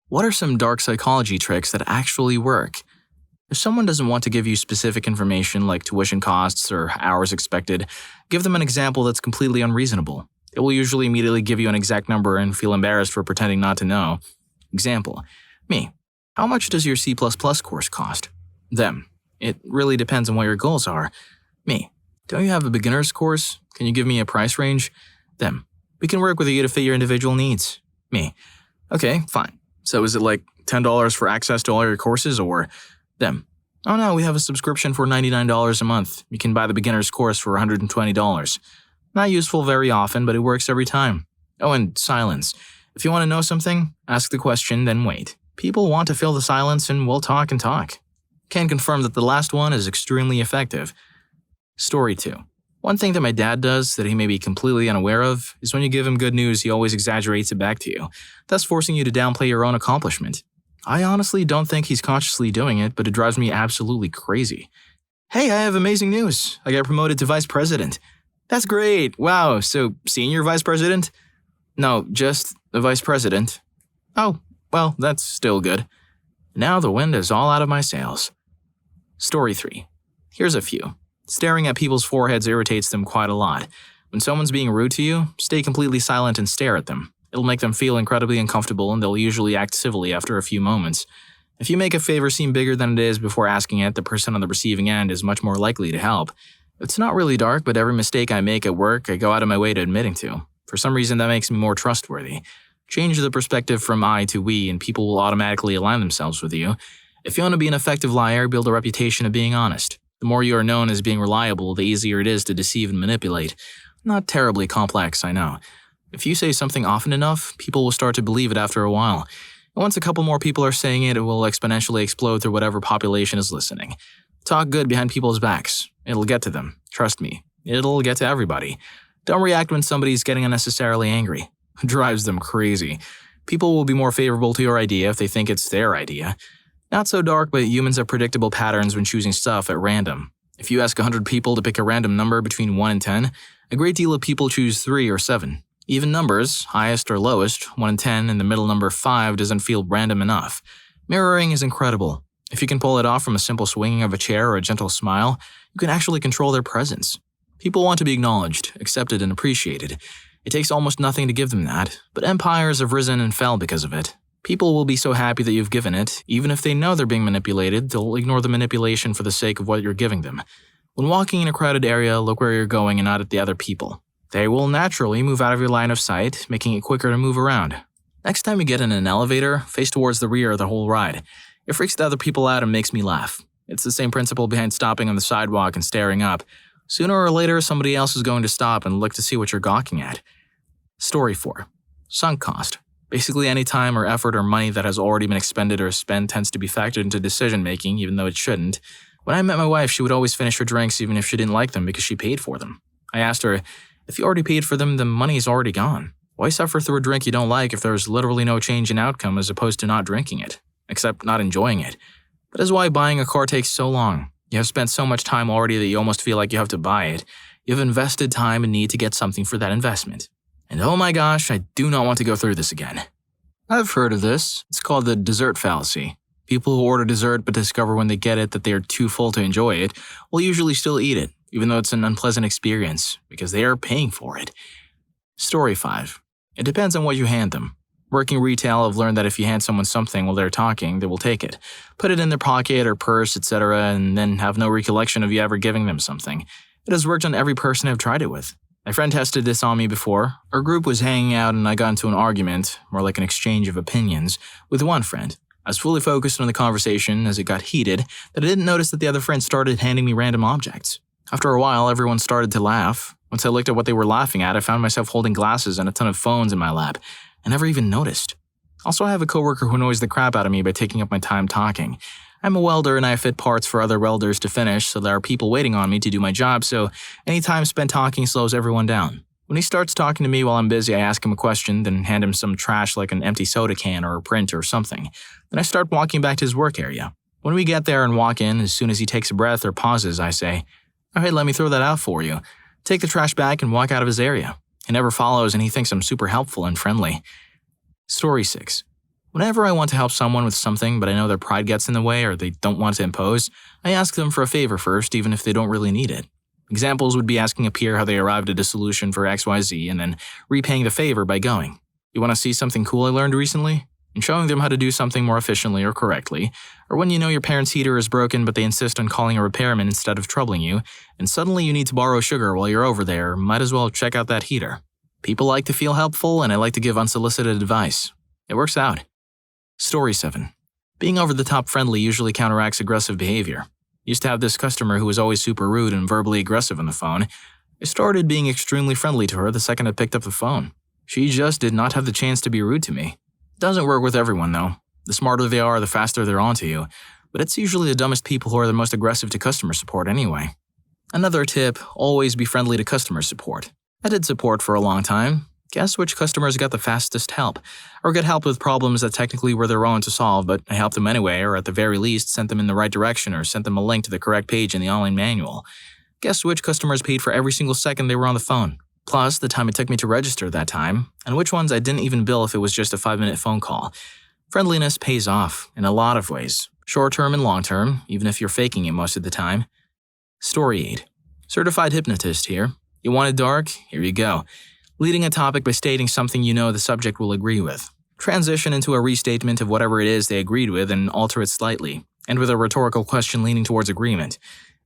What are some dark psychology tricks that actually work? If someone doesn't want to give you specific information like tuition costs or hours expected, give them an example that's completely unreasonable. It will usually immediately give you an exact number and feel embarrassed for pretending not to know. Example: me. How much does your C++ course cost? Them. It really depends on what your goals are. Me. Don't you have a beginner's course? Can you give me a price range? Them. We can work with you to fit your individual needs. Me. Okay, fine. So is it like $10 for access to all your courses, or them? Oh no, we have a subscription for $99 a month. You can buy the beginner's course for $120. Not useful very often, but it works every time. Oh, and silence. If you want to know something, ask the question, then wait. People want to fill the silence and we'll talk and talk. Can confirm that the last one is extremely effective. Story 2. One thing that my dad does that he may be completely unaware of is when you give him good news, he always exaggerates it back to you, thus forcing you to downplay your own accomplishment. I honestly don't think he's consciously doing it, but it drives me absolutely crazy. Hey, I have amazing news. I got promoted to vice president. That's great. Wow, so senior vice president? No, just the vice president. Oh, well, that's still good. Now the wind is all out of my sails. Story 3. Here's a few. Staring at people's foreheads irritates them quite a lot. When someone's being rude to you, stay completely silent and stare at them. It'll make them feel incredibly uncomfortable and they'll usually act civilly after a few moments. If you make a favor seem bigger than it is before asking it, the person on the receiving end is much more likely to help. It's not really dark, but every mistake I make at work, I go out of my way to admitting to. For some reason, that makes me more trustworthy. Change the perspective from I to we, and people will automatically align themselves with you. If you want to be an effective liar, build a reputation of being honest. The more you are known as being reliable, the easier it is to deceive and manipulate. Not terribly complex, I know. If you say something often enough, people will start to believe it after a while. And once a couple more people are saying it, it will exponentially explode through whatever population is listening. Talk good behind people's backs. It'll get to them. Trust me. It'll get to everybody. Don't react when somebody's getting unnecessarily angry. It drives them crazy. People will be more favorable to your idea if they think it's their idea. Not so dark, but humans have predictable patterns when choosing stuff at random. If you ask 100 people to pick a random number between 1 and 10, a great deal of people choose 3 or 7. Even numbers, highest or lowest, 1 and 10, and the middle number 5 doesn't feel random enough. Mirroring is incredible. If you can pull it off from a simple swinging of a chair or a gentle smile, you can actually control their presence. People want to be acknowledged, accepted, and appreciated. It takes almost nothing to give them that, but empires have risen and fell because of it. People will be so happy that you've given it, even if they know they're being manipulated, they'll ignore the manipulation for the sake of what you're giving them. When walking in a crowded area, look where you're going and not at the other people. They will naturally move out of your line of sight, making it quicker to move around. Next time you get in an elevator, face towards the rear of the whole ride. It freaks the other people out and makes me laugh. It's the same principle behind stopping on the sidewalk and staring up. Sooner or later, somebody else is going to stop and look to see what you're gawking at. Story 4. Sunk cost. Basically any time or effort or money that has already been expended or spent tends to be factored into decision-making, even though it shouldn't. When I met my wife, she would always finish her drinks even if she didn't like them because she paid for them. I asked her, if you already paid for them, the money's already gone. Why suffer through a drink you don't like if there's literally no change in outcome as opposed to not drinking it, except not enjoying it? That is why buying a car takes so long. You have spent so much time already that you almost feel like you have to buy it. You have invested time and need to get something for that investment. And oh my gosh, I do not want to go through this again. I've heard of this. It's called the dessert fallacy. People who order dessert but discover when they get it that they are too full to enjoy it will usually still eat it, even though it's an unpleasant experience, because they are paying for it. Story 5. It depends on what you hand them. Working retail, I've learned that if you hand someone something while they're talking, they will take it, put it in their pocket or purse, etc., and then have no recollection of you ever giving them something. It has worked on every person I've tried it with. My friend tested this on me before. Our group was hanging out and I got into an argument, more like an exchange of opinions, with one friend. I was fully focused on the conversation as it got heated that I didn't notice that the other friend started handing me random objects. After a while, everyone started to laugh. Once I looked at what they were laughing at, I found myself holding glasses and a ton of phones in my lap. I never even noticed. Also, I have a coworker who annoys the crap out of me by taking up my time talking. I'm a welder and I fit parts for other welders to finish, so there are people waiting on me to do my job, so any time spent talking slows everyone down. When he starts talking to me while I'm busy, I ask him a question, then hand him some trash like an empty soda can or a print or something. Then I start walking back to his work area. When we get there and walk in, as soon as he takes a breath or pauses, I say, "Alright, let me throw that out for you." Take the trash back and walk out of his area. He never follows and he thinks I'm super helpful and friendly. Story 6. Whenever I want to help someone with something but I know their pride gets in the way or they don't want to impose, I ask them for a favor first even if they don't really need it. Examples would be asking a peer how they arrived at a solution for XYZ and then repaying the favor by going, "You want to see something cool I learned recently?" And showing them how to do something more efficiently or correctly. Or when you know your parents' heater is broken but they insist on calling a repairman instead of troubling you, and suddenly you need to borrow sugar while you're over there, might as well check out that heater. People like to feel helpful and I like to give unsolicited advice. It works out. Story 7. Being over-the-top friendly usually counteracts aggressive behavior. Used to have this customer who was always super rude and verbally aggressive on the phone. I started being extremely friendly to her the second I picked up the phone. She just did not have the chance to be rude to me. Doesn't work with everyone though. The smarter they are, the faster they're onto you. But it's usually the dumbest people who are the most aggressive to customer support anyway. Another tip, always be friendly to customer support. I did support for a long time. Guess which customers got the fastest help? Or get help with problems that technically were their own to solve, but I helped them anyway, or at the very least sent them in the right direction or sent them a link to the correct page in the online manual. Guess which customers paid for every single second they were on the phone? Plus, the time it took me to register that time, and which ones I didn't even bill if it was just a 5-minute phone call. Friendliness pays off in a lot of ways, short-term and long-term, even if you're faking it most of the time. Story 8. Certified hypnotist here. You want it dark? Here you go. Leading a topic by stating something you know the subject will agree with. Transition into a restatement of whatever it is they agreed with and alter it slightly, and with a rhetorical question leaning towards agreement.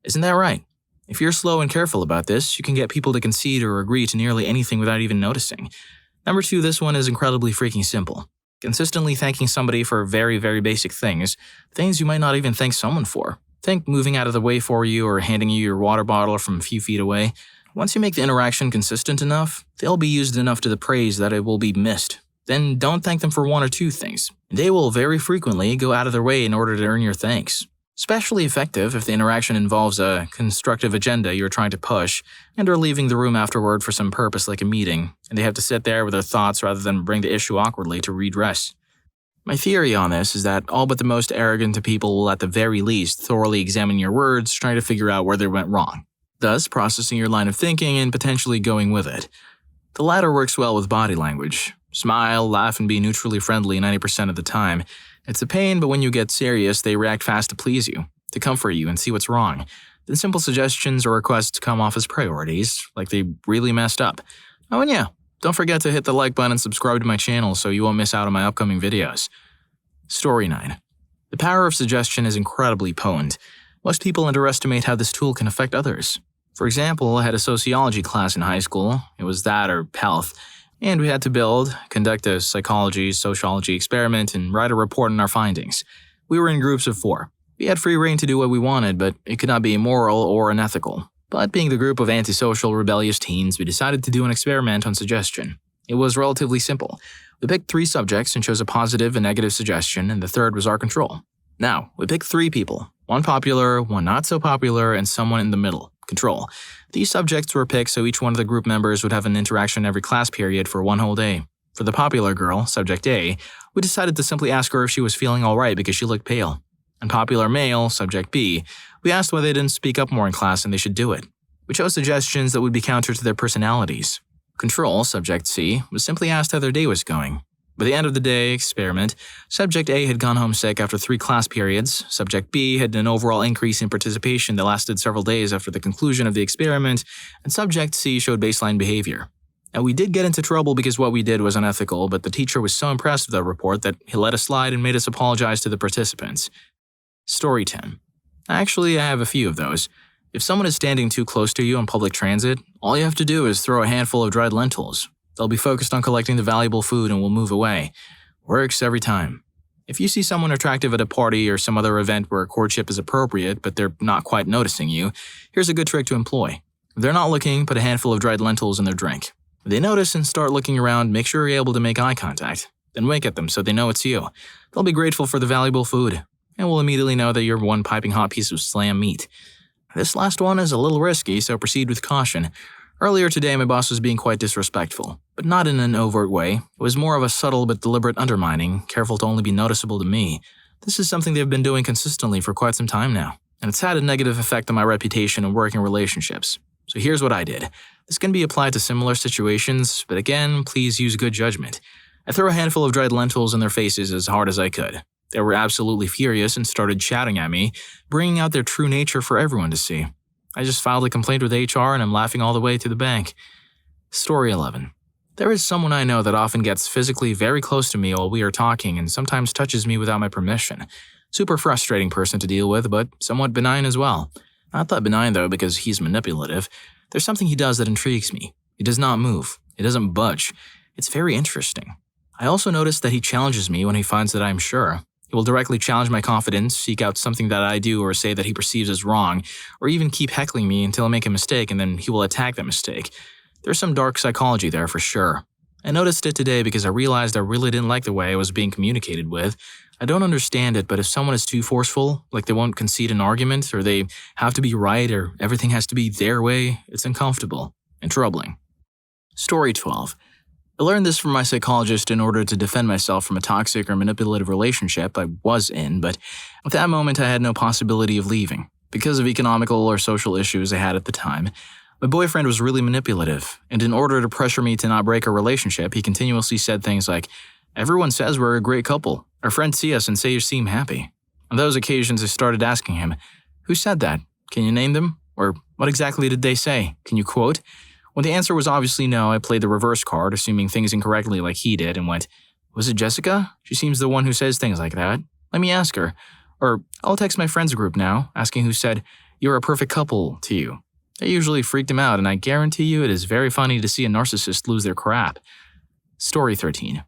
Isn't that right? If you're slow and careful about this, you can get people to concede or agree to nearly anything without even noticing. Number 2, this one is incredibly freaking simple. Consistently thanking somebody for very, very basic things you might not even thank someone for. Think moving out of the way for you or handing you your water bottle from a few feet away. Once you make the interaction consistent enough, they'll be used enough to the praise that it will be missed. Then don't thank them for 1 or 2 things. They will very frequently go out of their way in order to earn your thanks. Especially effective if the interaction involves a constructive agenda you're trying to push and are leaving the room afterward for some purpose like a meeting, and they have to sit there with their thoughts rather than bring the issue awkwardly to redress. My theory on this is that all but the most arrogant of people will at the very least thoroughly examine your words, trying to figure out where they went wrong, thus processing your line of thinking and potentially going with it. The latter works well with body language. Smile, laugh, and be neutrally friendly 90% of the time. It's a pain, but when you get serious, they react fast to please you, to comfort you and see what's wrong. Then simple suggestions or requests come off as priorities, like they really messed up. Oh, and yeah, don't forget to hit the like button and subscribe to my channel so you won't miss out on my upcoming videos. Story 9. The power of suggestion is incredibly potent. Most people underestimate how this tool can affect others. For example, I had a sociology class in high school. It was that or health. And we had to conduct a sociology experiment, and write a report on our findings. We were in groups of 4. We had free rein to do what we wanted, but it could not be immoral or unethical. But being the group of antisocial, rebellious teens, we decided to do an experiment on suggestion. It was relatively simple. We picked 3 subjects and chose a positive and negative suggestion, and the third was our control. Now, we picked 3 people. 1 popular, 1 not so popular, and someone in the middle. Control. These subjects were picked so each one of the group members would have an interaction every class period for 1 whole day. For the popular girl, subject A, we decided to simply ask her if she was feeling alright because she looked pale. And popular male, subject B, we asked why they didn't speak up more in class and they should do it. We chose suggestions that would be counter to their personalities. Control, subject C, was simply asked how their day was going. By the end of the day experiment, subject A had gone home sick after 3 class periods, subject B had an overall increase in participation that lasted several days after the conclusion of the experiment, and subject C showed baseline behavior. Now, we did get into trouble because what we did was unethical, but the teacher was so impressed with the report that he let us slide and made us apologize to the participants. Story 10. Actually, I have a few of those. If someone is standing too close to you on public transit, all you have to do is throw a handful of dried lentils. They'll be focused on collecting the valuable food and will move away. Works every time. If you see someone attractive at a party or some other event where courtship is appropriate but they're not quite noticing you, here's a good trick to employ. If they're not looking, put a handful of dried lentils in their drink. If they notice and start looking around, make sure you're able to make eye contact. Then wink at them so they know it's you. They'll be grateful for the valuable food, and will immediately know that you're one piping hot piece of slam meat. This last one is a little risky, so proceed with caution. Earlier today, my boss was being quite disrespectful, but not in an overt way. It was more of a subtle but deliberate undermining, careful to only be noticeable to me. This is something they've been doing consistently for quite some time now, and it's had a negative effect on my reputation and working relationships. So here's what I did. This can be applied to similar situations, but again, please use good judgment. I threw a handful of dried lentils in their faces as hard as I could. They were absolutely furious and started shouting at me, bringing out their true nature for everyone to see. I just filed a complaint with HR and I'm laughing all the way to the bank. Story 11. There is someone I know that often gets physically very close to me while we are talking and sometimes touches me without my permission. Super frustrating person to deal with, but somewhat benign as well. Not that benign though, because he's manipulative. There's something he does that intrigues me. He does not move. He doesn't budge. It's very interesting. I also notice that he challenges me when he finds that I am sure. He will directly challenge my confidence, seek out something that I do or say that he perceives as wrong, or even keep heckling me until I make a mistake and then he will attack that mistake. There's some dark psychology there for sure. I noticed it today because I realized I really didn't like the way I was being communicated with. I don't understand it, but if someone is too forceful, like they won't concede an argument, or they have to be right, or everything has to be their way, it's uncomfortable and troubling. Story 12. I learned this from my psychologist in order to defend myself from a toxic or manipulative relationship I was in, but at that moment I had no possibility of leaving. Because of economical or social issues I had at the time, my boyfriend was really manipulative, and in order to pressure me to not break our relationship, he continuously said things like, "Everyone says we're a great couple. Our friends see us and say you seem happy." On those occasions I started asking him, "Who said that? Can you name them? Or what exactly did they say? Can you quote?" When the answer was obviously no, I played the reverse card, assuming things incorrectly like he did, and went, "Was it Jessica? She seems the one who says things like that. Let me ask her." Or, "I'll text my friends group now, asking who said, 'You're a perfect couple' to you." That usually freaked him out, and I guarantee you it is very funny to see a narcissist lose their crap. Story 13.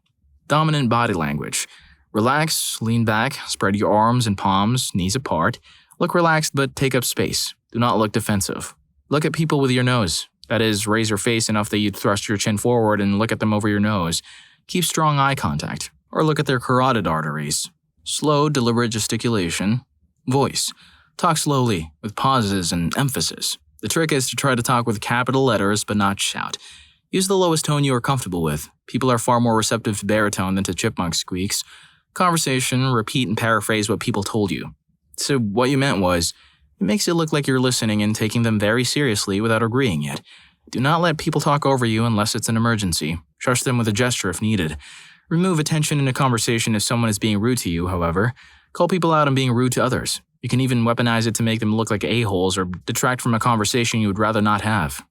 Dominant body language. Relax, lean back, spread your arms and palms, knees apart. Look relaxed but take up space. Do not look defensive. Look at people with your nose. That is, raise your face enough that you thrust your chin forward and look at them over your nose. Keep strong eye contact, or look at their carotid arteries. Slow, deliberate gesticulation. Voice. Talk slowly, with pauses and emphasis. The trick is to try to talk with capital letters but not shout. Use the lowest tone you are comfortable with. People are far more receptive to baritone than to chipmunk squeaks. Conversation, repeat and paraphrase what people told you. So what you meant was, it makes it look like you're listening and taking them very seriously without agreeing yet. Do not let people talk over you unless it's an emergency. Trust them with a gesture if needed. Remove attention in a conversation if someone is being rude to you, however. Call people out on being rude to others. You can even weaponize it to make them look like a-holes or detract from a conversation you would rather not have.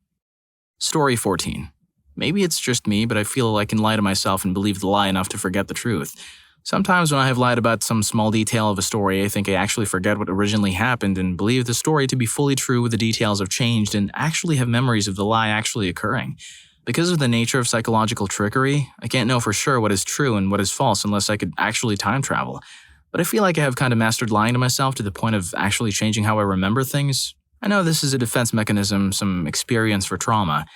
Story 14. Maybe it's just me, but I feel I can lie to myself and believe the lie enough to forget the truth. Sometimes when I have lied about some small detail of a story, I think I actually forget what originally happened and believe the story to be fully true with the details have changed and actually have memories of the lie actually occurring. Because of the nature of psychological trickery, I can't know for sure what is true and what is false unless I could actually time travel. But I feel like I have kind of mastered lying to myself to the point of actually changing how I remember things. I know this is a defense mechanism, some experience for trauma.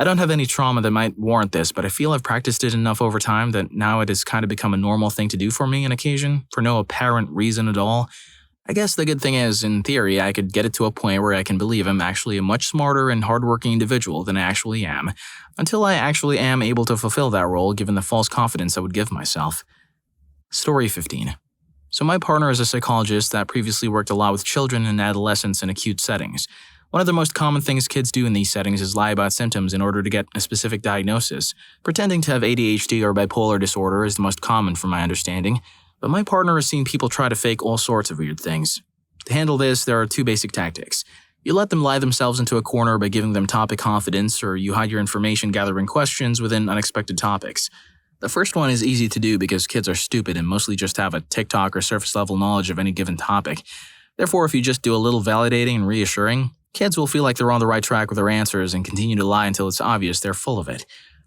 I don't have any trauma that might warrant this, but I feel I've practiced it enough over time that now it has kind of become a normal thing to do for me on occasion, for no apparent reason at all. I guess the good thing is, in theory, I could get it to a point where I can believe I'm actually a much smarter and hardworking individual than I actually am, until I actually am able to fulfill that role given the false confidence I would give myself. Story 15. So my partner is a psychologist that previously worked a lot with children and adolescents in acute settings. One of the most common things kids do in these settings is lie about symptoms in order to get a specific diagnosis. Pretending to have ADHD or bipolar disorder is the most common from my understanding, but my partner has seen people try to fake all sorts of weird things. To handle this, there are two basic tactics. You let them lie themselves into a corner by giving them topic confidence, or you hide your information gathering questions within unexpected topics. The first one is easy to do because kids are stupid and mostly just have a TikTok or surface-level knowledge of any given topic. Therefore, if you just do a little validating and reassuring, kids will feel like they're on the right track with their answers and continue to lie until it's obvious they're full of it.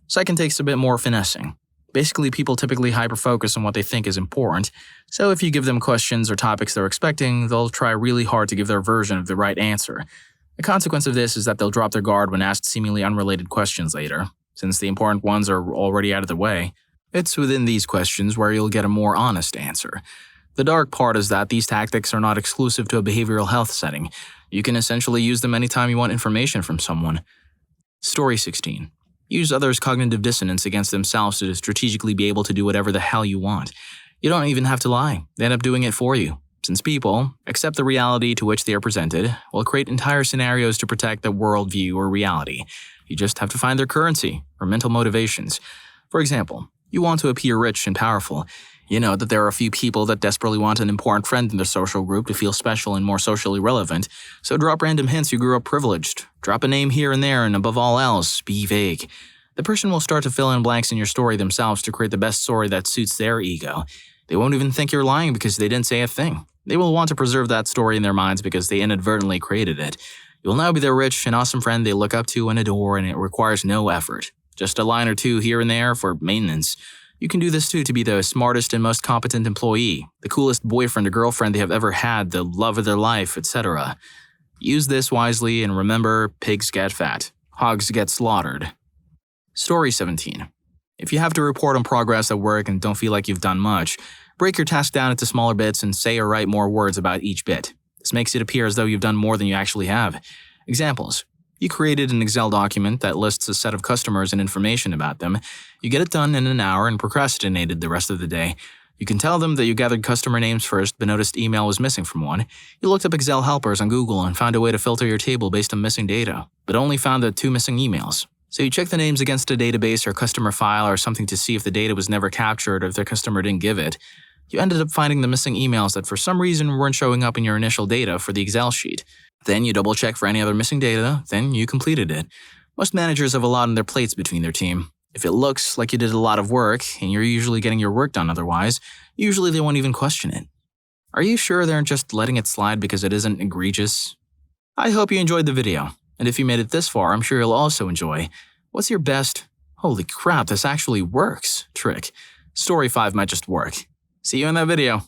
Second takes a bit more finessing. Basically, people typically hyper-focus on what they think is important, so if you give them questions or topics they're expecting, they'll try really hard to give their version of the right answer. The consequence of this is that they'll drop their guard when asked seemingly unrelated questions later, since the important ones are already out of the way. It's within these questions where you'll get a more honest answer. The dark part is that these tactics are not exclusive to a behavioral health setting. You can essentially use them anytime you want information from someone. Story 16. Use others' cognitive dissonance against themselves to strategically be able to do whatever the hell you want. You don't even have to lie. They end up doing it for you. Since people accept the reality to which they are presented, will create entire scenarios to protect their worldview or reality. You just have to find their currency or mental motivations. For example, You want to appear rich and powerful. You know that there are a few people that desperately want an important friend in their social group to feel special and more socially relevant, so drop random hints you grew up privileged. Drop a name here and there, and above all else, be vague. The person will start to fill in blanks in your story themselves to create the best story that suits their ego. They won't even think you're lying because they didn't say a thing. They will want to preserve that story in their minds because they inadvertently created it. You'll now be their rich and awesome friend they look up to and adore, and it requires no effort. Just a line or two here and there for maintenance. You can do this too to be the smartest and most competent employee, the coolest boyfriend or girlfriend they have ever had, the love of their life, etc. Use this wisely and remember, pigs get fat. Hogs get slaughtered. Story 17. If you have to report on progress at work and don't feel like you've done much, break your task down into smaller bits and say or write more words about each bit. This makes it appear as though you've done more than you actually have. Examples. You created an Excel document that lists a set of customers and information about them. You get it done in an hour and procrastinated the rest of the day. You can tell them that you gathered customer names first but noticed email was missing from one. You looked up Excel helpers on Google and found a way to filter your table based on missing data, but only found the 2 missing emails. So you check the names against a database or customer file or something to see if the data was never captured or if the customer didn't give it. You ended up finding the missing emails that for some reason weren't showing up in your initial data for the Excel sheet. Then you double-check for any other missing data, then you completed it. Most managers have a lot on their plates between their team. If it looks like you did a lot of work, and you're usually getting your work done otherwise, usually they won't even question it. Are you sure they're just letting it slide because it isn't egregious? I hope you enjoyed the video, and if you made it this far, I'm sure you'll also enjoy what's your best, holy crap, this actually works, trick. Story 5 might just work. See you in that video.